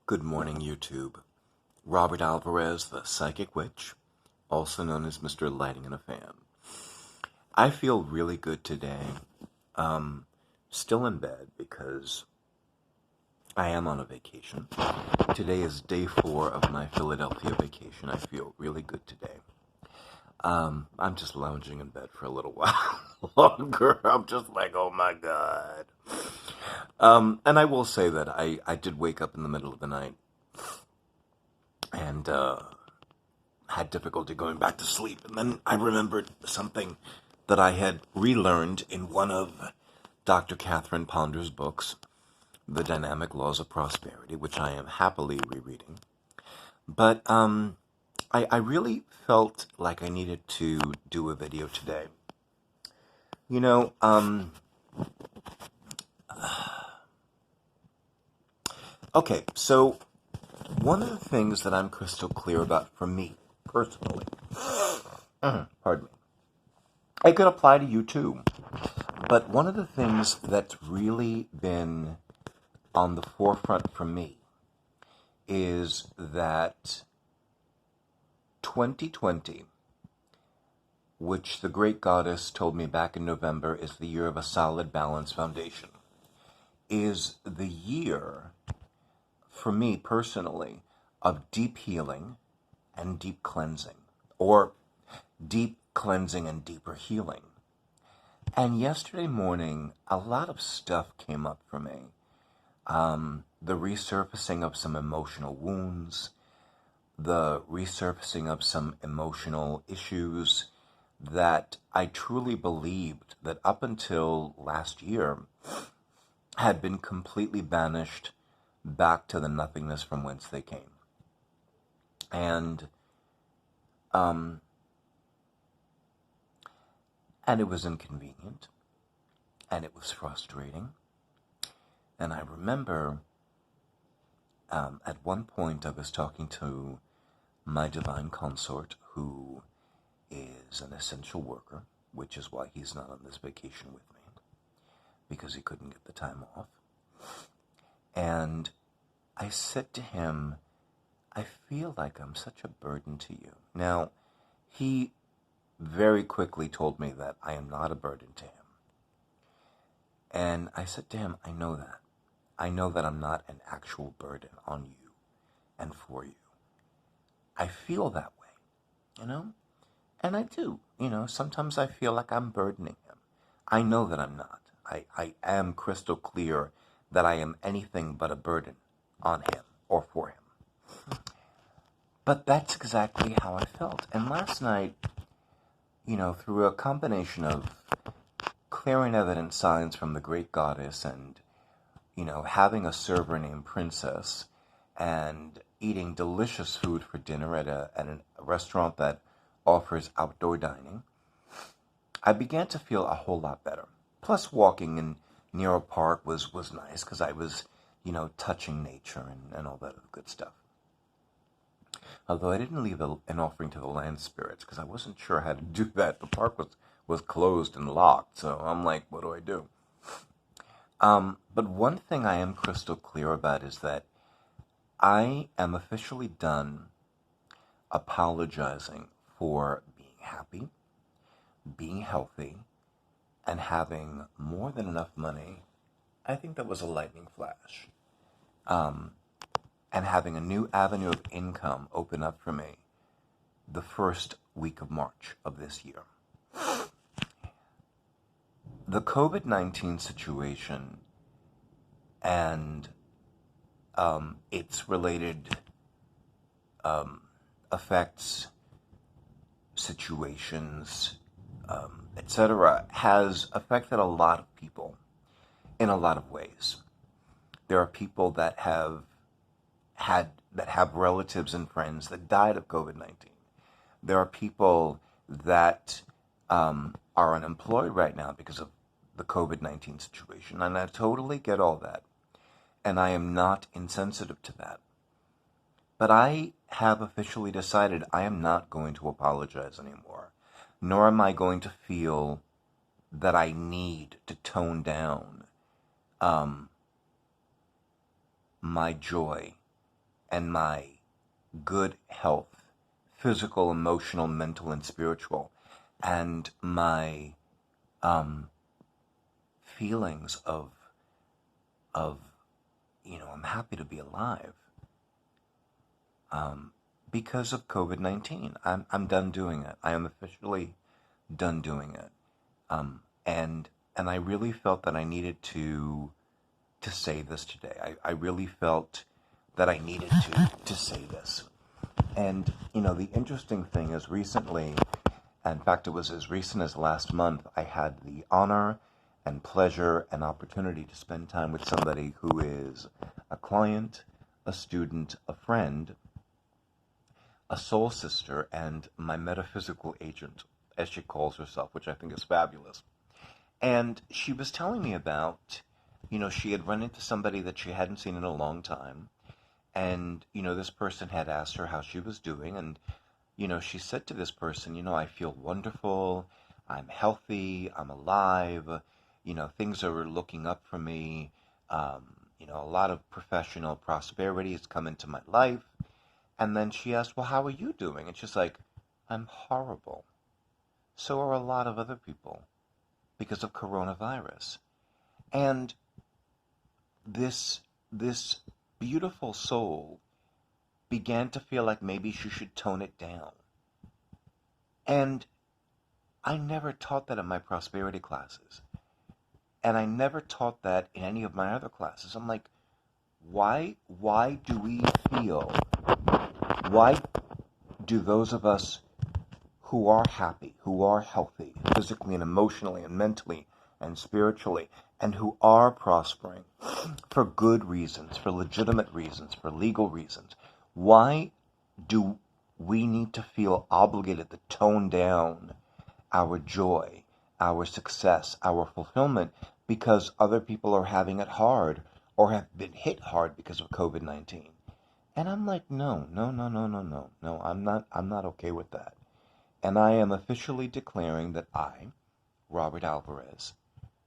Good morning, YouTube. Robert Alvarez, the Psychic Witch, also known as Mr. Lighting in a Fan. I feel really good today. Still in bed because I am on a vacation. Today is day 4 of my Philadelphia vacation. I feel really good today. I'm just lounging in bed for a little while longer. I'm just like, oh my God. And I will say that I did wake up in the middle of the night and had difficulty going back to sleep. And then I remembered something that I had relearned in one of Dr. Catherine Ponder's books, The Dynamic Laws of Prosperity, which I am happily rereading. But I really felt like I needed to do a video today. You know, okay, so one of the things that I'm crystal clear about for me, personally, pardon me, it could apply to you too, but one of the things that's really been on the forefront for me is that 2020, which the great goddess told me back in November is the year of a solid, balanced foundation, is the year, for me personally, of deep healing and deep cleansing, or deep cleansing and deeper healing. And yesterday morning, a lot of stuff came up for me. The resurfacing of some emotional wounds, the resurfacing of some emotional issues that I truly believed that up until last year had been completely banished back to the nothingness from whence they came. And it was inconvenient, and it was frustrating. And I remember at one point I was talking to my divine consort, who is an essential worker, which is why he's not on this vacation with me, because he couldn't get the time off. And I said to him, I feel like I'm such a burden to you. Now, he very quickly told me that I am not a burden to him. And I said to him, I know that. I know that I'm not an actual burden on you and for you. I feel that way, And I do, sometimes I feel like I'm burdening him. I know that I'm not. I am crystal clear that I am anything but a burden on him or for him. But that's exactly how I felt. And last night, through a combination of clearing evident signs from the great goddess and, having a server named Princess and eating delicious food for dinner at a restaurant that offers outdoor dining, I began to feel a whole lot better. Plus, walking near a park was nice because I was, touching nature and all that good stuff. Although I didn't leave an offering to the land spirits because I wasn't sure how to do that. The park was closed and locked, so I'm like, what do I do? But one thing I am crystal clear about is that I am officially done apologizing for being happy, being healthy, and having more than enough money. I think that was a lightning flash. And having a new avenue of income open up for me the first week of March of this year. The COVID-19 situation and its related effects, situations, etc., has affected a lot of people in a lot of ways. There are people that have relatives and friends that died of COVID-19. There are people that are unemployed right now because of the COVID-19 situation, and I totally get all that, and I am not insensitive to that. But I have officially decided I am not going to apologize anymore, nor am I going to feel that I need to tone down my joy and my good health, physical, emotional, mental, and spiritual, and my feelings of I'm happy to be alive because of COVID-19. I'm done doing it. I am officially done doing it. And I really felt that I needed to say this today. I really felt that I needed to say this. And, the interesting thing is recently, in fact, it was as recent as last month, I had the honor and pleasure and opportunity to spend time with somebody who is a client, a student, a friend, a soul sister, and my metaphysical agent, as she calls herself, which I think is fabulous. And she was telling me about, she had run into somebody that she hadn't seen in a long time. And, this person had asked her how she was doing. And, she said to this person, I feel wonderful. I'm healthy. I'm alive. Things are looking up for me. A lot of professional prosperity has come into my life. And then she asked, well, how are you doing? And she's like, I'm horrible. So are a lot of other people because of coronavirus. And this beautiful soul began to feel like maybe she should tone it down. And I never taught that in my prosperity classes. And I never taught that in any of my other classes. I'm like, why do we feel, why do those of us who are happy, who are healthy, physically and emotionally and mentally and spiritually, and who are prospering for good reasons, for legitimate reasons, for legal reasons, why do we need to feel obligated to tone down our joy, our success, our fulfillment because other people are having it hard or have been hit hard because of COVID-19? And I'm like, no, I'm not okay with that. And I am officially declaring that I, Robert Alvarez,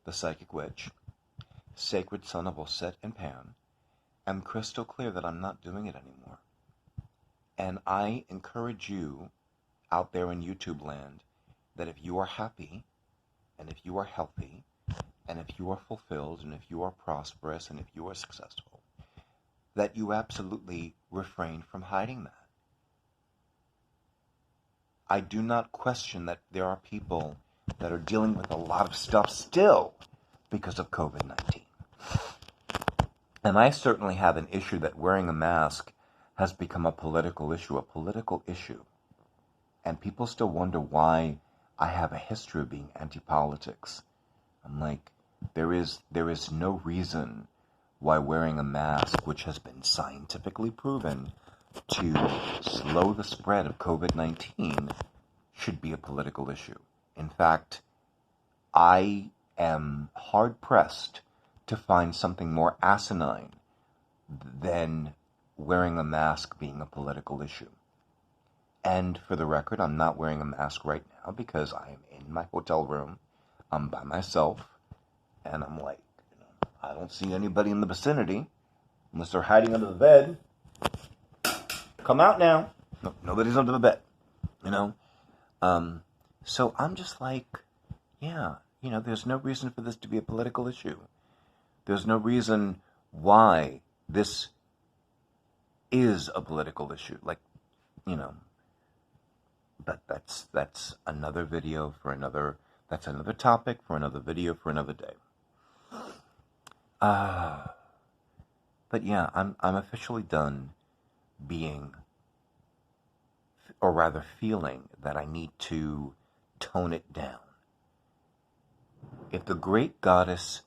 the Psychic Witch, Sacred Son of Osset and Pan, am crystal clear that I'm not doing it anymore. And I encourage you out there in YouTube land that if you are happy, and if you are healthy, and if you are fulfilled, and if you are prosperous, and if you are successful, that you absolutely refrain from hiding that. I do not question that there are people that are dealing with a lot of stuff still because of COVID-19. And I certainly have an issue that wearing a mask has become a political issue. And people still wonder why I have a history of being anti-politics. I'm like, there is no reason why wearing a mask, which has been scientifically proven to slow the spread of COVID-19, should be a political issue. In fact, I am hard-pressed to find something more asinine than wearing a mask being a political issue. And for the record, I'm not wearing a mask right now because I am in my hotel room. I'm by myself. And I'm like, I don't see anybody in the vicinity unless they're hiding under the bed. Come out now. No, nobody's under the bed, So I'm just like, yeah, there's no reason for this to be a political issue. There's no reason why this is a political issue. But that's another video for another, that's another topic for another video for another day. But yeah, I'm officially done being, or rather feeling, that I need to tone it down. If the great goddess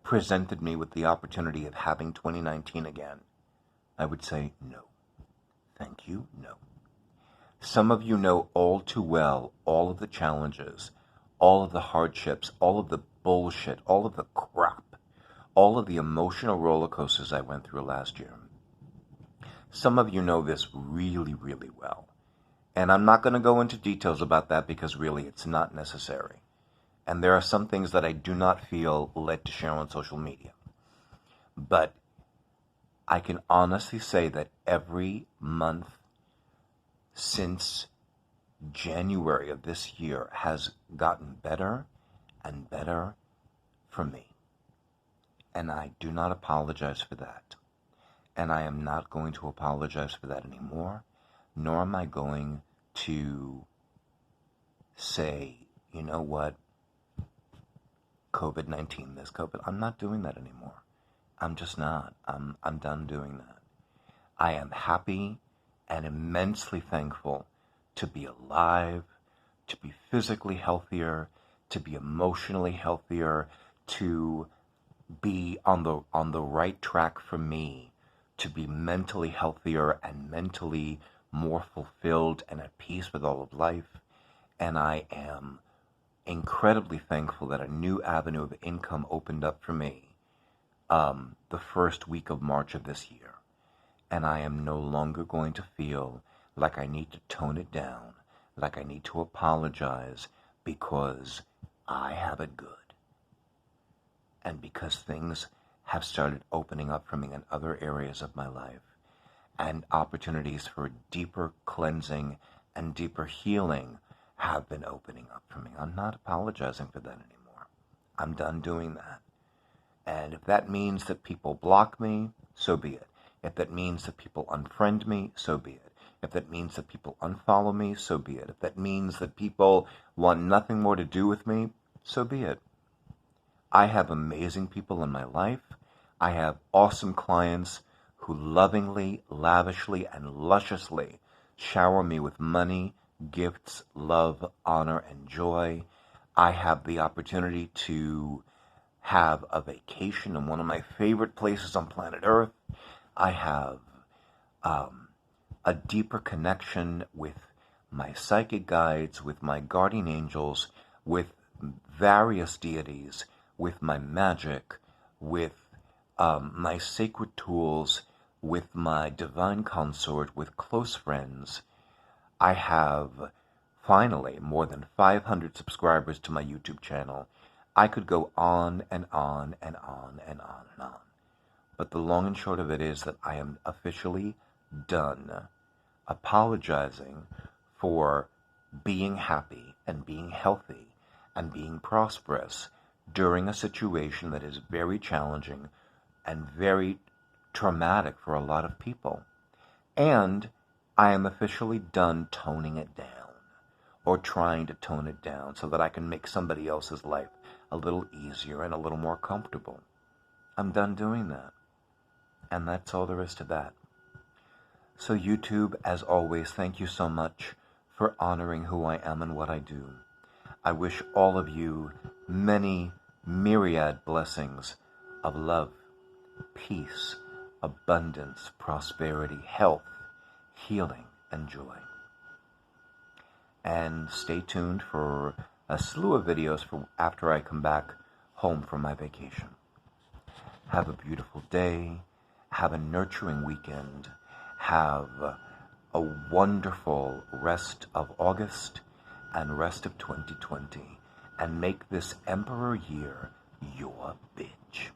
presented me with the opportunity of having 2019 again, I would say no. Thank you, no. Some of you know all too well all of the challenges, all of the hardships, all of the bullshit, all of the crap, all of the emotional roller coasters I went through last year. Some of you know this really, really well. And I'm not going to go into details about that because really it's not necessary. And there are some things that I do not feel led to share on social media. But I can honestly say that every month since January of this year has gotten better and better for me. And I do not apologize for that. And I am not going to apologize for that anymore, nor am I going to say, you know what, COVID-19, this COVID. I'm not doing that anymore. I'm just not. I'm done doing that. I am happy and immensely thankful to be alive, to be physically healthier, to be emotionally healthier, to be on the right track for me, to be mentally healthier and mentally more fulfilled and at peace with all of life. And I am incredibly thankful that a new avenue of income opened up for me the first week of March of this year. And I am no longer going to feel like I need to tone it down, like I need to apologize because I have it good. And because things have started opening up for me in other areas of my life, and opportunities for deeper cleansing and deeper healing have been opening up for me. I'm not apologizing for that anymore. I'm done doing that. And if that means that people block me, so be it. If that means that people unfriend me, so be it. If that means that people unfollow me, so be it. If that means that people want nothing more to do with me, so be it. I have amazing people in my life. I have awesome clients who lovingly, lavishly, and lusciously shower me with money, gifts, love, honor, and joy. I have the opportunity to have a vacation in one of my favorite places on planet Earth. I have a deeper connection with my psychic guides, with my guardian angels, with various deities, with my magic, with my sacred tools, with my divine consort, with close friends. I have finally more than 500 subscribers to my YouTube channel. I could go on and on and on and on and on. But the long and short of it is that I am officially done apologizing for being happy and being healthy and being prosperous during a situation that is very challenging and very traumatic for a lot of people. And I am officially done toning it down or trying to tone it down so that I can make somebody else's life a little easier and a little more comfortable. I'm done doing that. And that's all there is to that. So YouTube, as always, thank you so much for honoring who I am and what I do. I wish all of you many myriad blessings of love, peace, abundance, prosperity, health, healing, and joy. And stay tuned for a slew of videos for after I come back home from my vacation. Have a beautiful day. Have a nurturing weekend. Have a wonderful rest of August and rest of 2020. And make this Emperor year your bitch.